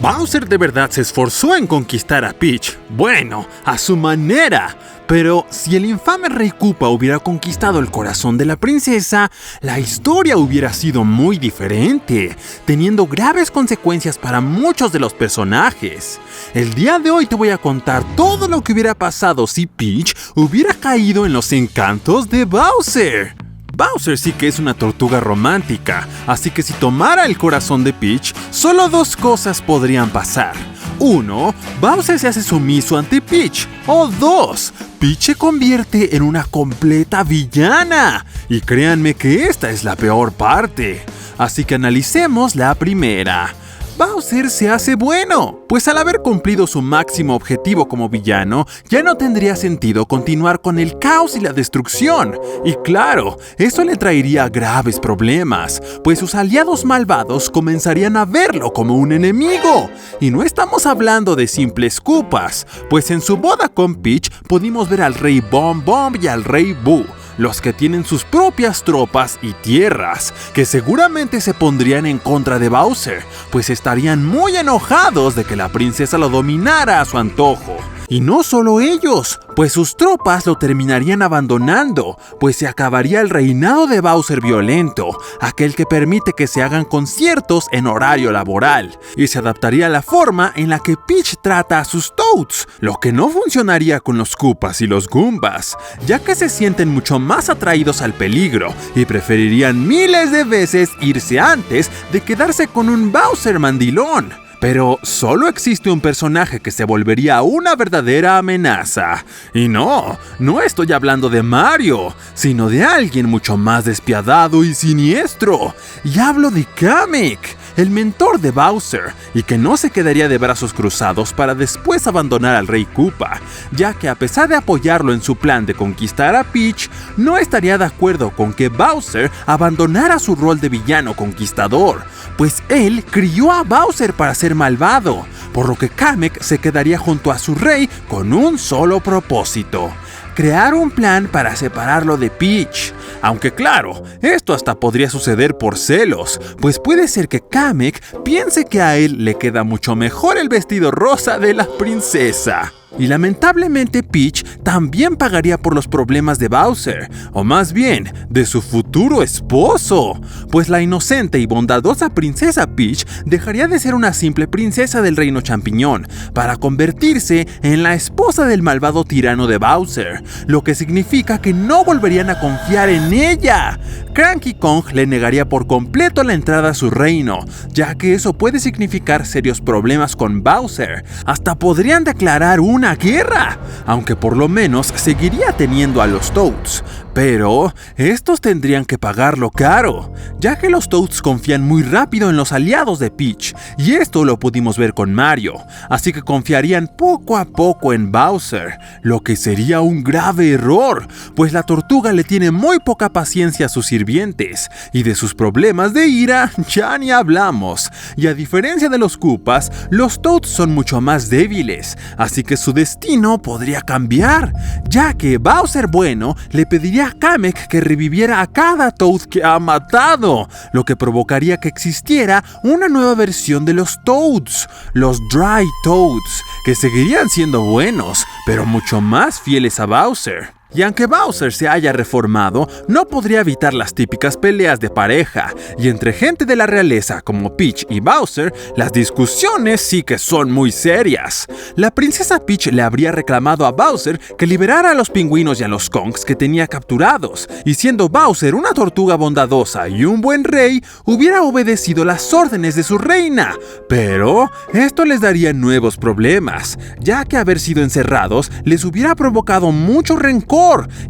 Bowser de verdad se esforzó en conquistar a Peach. Bueno, a su manera. Pero si el infame Rey Koopa hubiera conquistado el corazón de la princesa, la historia hubiera sido muy diferente, teniendo graves consecuencias para muchos de los personajes. El día de hoy te voy a contar todo lo que hubiera pasado si Peach hubiera caído en los encantos de Bowser. Bowser sí que es una tortuga romántica, así que si tomara el corazón de Peach, solo dos cosas podrían pasar. 1. Bowser se hace sumiso ante Peach. O 2. Peach se convierte en una completa villana. Y créanme que esta es la peor parte. Así que analicemos la primera. Bowser se hace bueno, pues al haber cumplido su máximo objetivo como villano, ya no tendría sentido continuar con el caos y la destrucción. Y claro, eso le traería graves problemas, pues sus aliados malvados comenzarían a verlo como un enemigo. Y no estamos hablando de simples Koopas, pues en su boda con Peach pudimos ver al Rey Bomb Bomb y al Rey Boo, los que tienen sus propias tropas y tierras, que seguramente se pondrían en contra de Bowser, pues estarían muy enojados de que la princesa lo dominara a su antojo. Y no solo ellos, pues sus tropas lo terminarían abandonando, pues se acabaría el reinado de Bowser violento, aquel que permite que se hagan conciertos en horario laboral, y se adaptaría a la forma en la que Peach trata a sus Toads, lo que no funcionaría con los Koopas y los Goombas, ya que se sienten mucho más atraídos al peligro y preferirían miles de veces irse antes de quedarse con un Bowser mandilón. Pero solo existe un personaje que se volvería una verdadera amenaza. Y no estoy hablando de Mario, sino de alguien mucho más despiadado y siniestro. Y hablo de Kamek, el mentor de Bowser, y que no se quedaría de brazos cruzados para después abandonar al Rey Koopa, ya que a pesar de apoyarlo en su plan de conquistar a Peach, no estaría de acuerdo con que Bowser abandonara su rol de villano conquistador, pues él crió a Bowser para ser malvado, por lo que Kamek se quedaría junto a su rey con un solo propósito: crear un plan para separarlo de Peach. Aunque claro, esto hasta podría suceder por celos, pues puede ser que Kamek piense que a él le queda mucho mejor el vestido rosa de la princesa. Y lamentablemente Peach también pagaría por los problemas de Bowser, o más bien, de su futuro esposo, pues la inocente y bondadosa princesa Peach dejaría de ser una simple princesa del reino champiñón para convertirse en la esposa del malvado tirano de Bowser, lo que significa que no volverían a confiar en ella. Cranky Kong le negaría por completo la entrada a su reino, ya que eso puede significar serios problemas con Bowser. Hasta podrían declarar una guerra, aunque por lo menos seguiría teniendo a los Toads. Pero estos tendrían que pagarlo caro, ya que los Toads confían muy rápido en los aliados de Peach, y esto lo pudimos ver con Mario, así que confiarían poco a poco en Bowser, lo que sería un grave error, pues la tortuga le tiene muy poca paciencia a sus sirvientes, y de sus problemas de ira ya ni hablamos, y a diferencia de los Koopas, los Toads son mucho más débiles, así que su destino podría cambiar, ya que Bowser bueno le pediría a Kamek que reviviera a cada Toad que ha matado, lo que provocaría que existiera una nueva versión de los Toads, los Dry Toads, que seguirían siendo buenos, pero mucho más fieles a Bowser. Y aunque Bowser se haya reformado, no podría evitar las típicas peleas de pareja, y entre gente de la realeza como Peach y Bowser, las discusiones sí que son muy serias. La princesa Peach le habría reclamado a Bowser que liberara a los pingüinos y a los Kongs que tenía capturados, y siendo Bowser una tortuga bondadosa y un buen rey, hubiera obedecido las órdenes de su reina. Pero esto les daría nuevos problemas, ya que haber sido encerrados les hubiera provocado mucho rencor,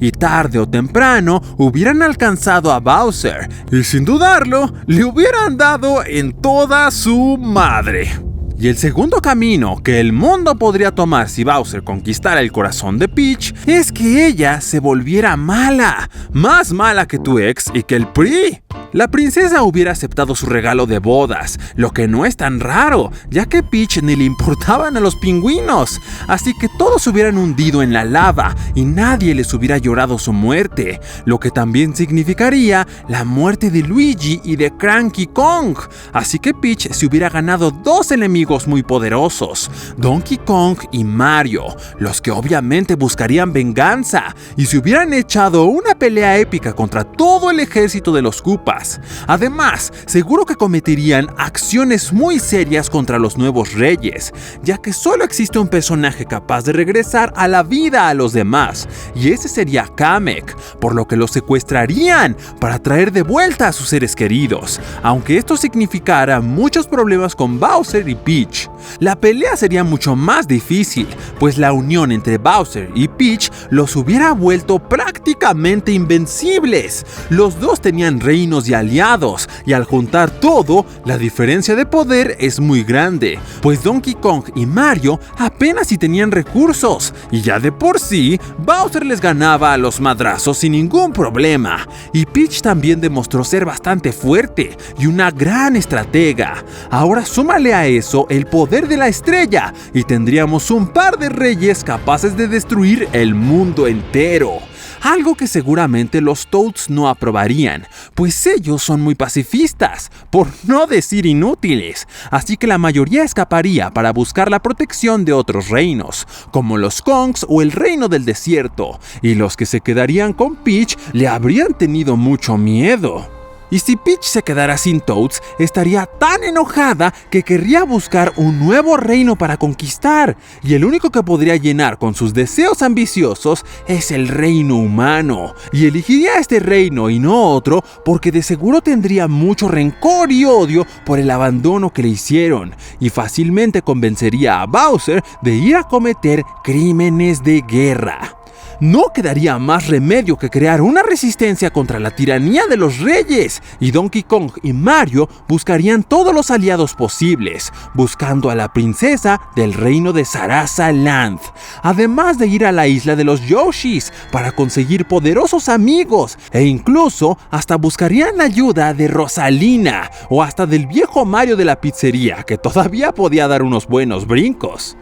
y tarde o temprano hubieran alcanzado a Bowser, y sin dudarlo, le hubieran dado en toda su madre. Y el segundo camino que el mundo podría tomar si Bowser conquistara el corazón de Peach es que ella se volviera mala, más mala que tu ex y que el PRI. La princesa hubiera aceptado su regalo de bodas, lo que no es tan raro, ya que Peach ni le importaban a los pingüinos, así que todos se hubieran hundido en la lava y nadie les hubiera llorado su muerte, lo que también significaría la muerte de Luigi y de Cranky Kong, así que Peach se hubiera ganado dos enemigos muy poderosos, Donkey Kong y Mario, los que obviamente buscarían venganza y se hubieran echado una pelea épica contra todo el ejército de los Koopas. Además, seguro que cometerían acciones muy serias contra los nuevos reyes, ya que solo existe un personaje capaz de regresar a la vida a los demás, y ese sería Kamek, por lo que los secuestrarían para traer de vuelta a sus seres queridos, aunque esto significara muchos problemas con Bowser y Peach. La pelea sería mucho más difícil, pues la unión entre Bowser y Peach los hubiera vuelto prácticamente invencibles. Los dos tenían reinos y aliados, y al juntar todo, la diferencia de poder es muy grande, pues Donkey Kong y Mario apenas si tenían recursos, y ya de por sí, Bowser les ganaba a los madrazos sin ningún problema, y Peach también demostró ser bastante fuerte y una gran estratega. Ahora súmale a eso el poder de la estrella, y tendríamos un par de reyes capaces de destruir el mundo entero. Algo que seguramente los Toads no aprobarían, pues ellos son muy pacifistas, por no decir inútiles, así que la mayoría escaparía para buscar la protección de otros reinos, como los Kongs o el Reino del Desierto, y los que se quedarían con Peach le habrían tenido mucho miedo. Y si Peach se quedara sin Toads, estaría tan enojada que querría buscar un nuevo reino para conquistar, y el único que podría llenar con sus deseos ambiciosos es el reino humano, y elegiría este reino y no otro porque de seguro tendría mucho rencor y odio por el abandono que le hicieron, y fácilmente convencería a Bowser de ir a cometer crímenes de guerra. No quedaría más remedio que crear una resistencia contra la tiranía de los reyes, y Donkey Kong y Mario buscarían todos los aliados posibles, buscando a la princesa del reino de Sarasa Land, además de ir a la isla de los Yoshis para conseguir poderosos amigos, e incluso hasta buscarían la ayuda de Rosalina o hasta del viejo Mario de la pizzería, que todavía podía dar unos buenos brincos.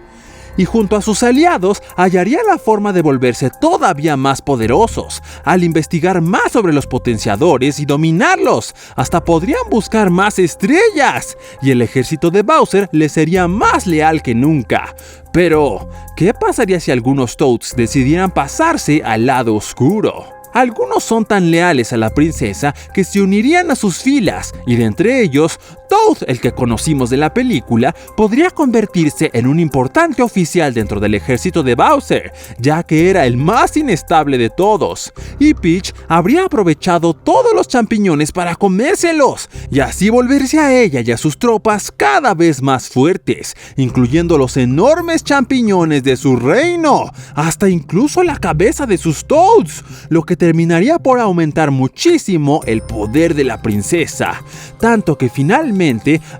Y junto a sus aliados hallaría la forma de volverse todavía más poderosos, al investigar más sobre los potenciadores y dominarlos, hasta podrían buscar más estrellas, y el ejército de Bowser les sería más leal que nunca. Pero, ¿qué pasaría si algunos Toads decidieran pasarse al lado oscuro? Algunos son tan leales a la princesa que se unirían a sus filas, y de entre ellos, Toad, el que conocimos de la película, podría convertirse en un importante oficial dentro del ejército de Bowser, ya que era el más inestable de todos, y Peach habría aprovechado todos los champiñones para comérselos, y así volverse a ella y a sus tropas cada vez más fuertes, incluyendo los enormes champiñones de su reino, hasta incluso la cabeza de sus Toads, lo que terminaría por aumentar muchísimo el poder de la princesa, tanto que finalmente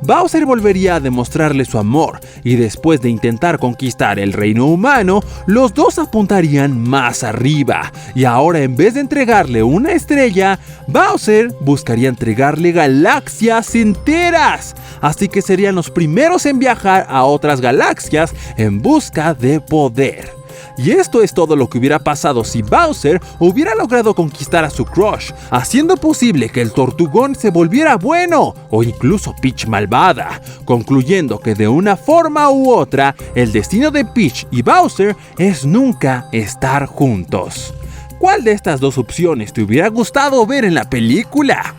Bowser volvería a demostrarle su amor, y después de intentar conquistar el reino humano, los dos apuntarían más arriba, y ahora en vez de entregarle una estrella, Bowser buscaría entregarle galaxias enteras, así que serían los primeros en viajar a otras galaxias en busca de poder. Y esto es todo lo que hubiera pasado si Bowser hubiera logrado conquistar a su crush, haciendo posible que el tortugón se volviera bueno, o incluso Peach malvada, concluyendo que de una forma u otra, el destino de Peach y Bowser es nunca estar juntos. ¿Cuál de estas dos opciones te hubiera gustado ver en la película?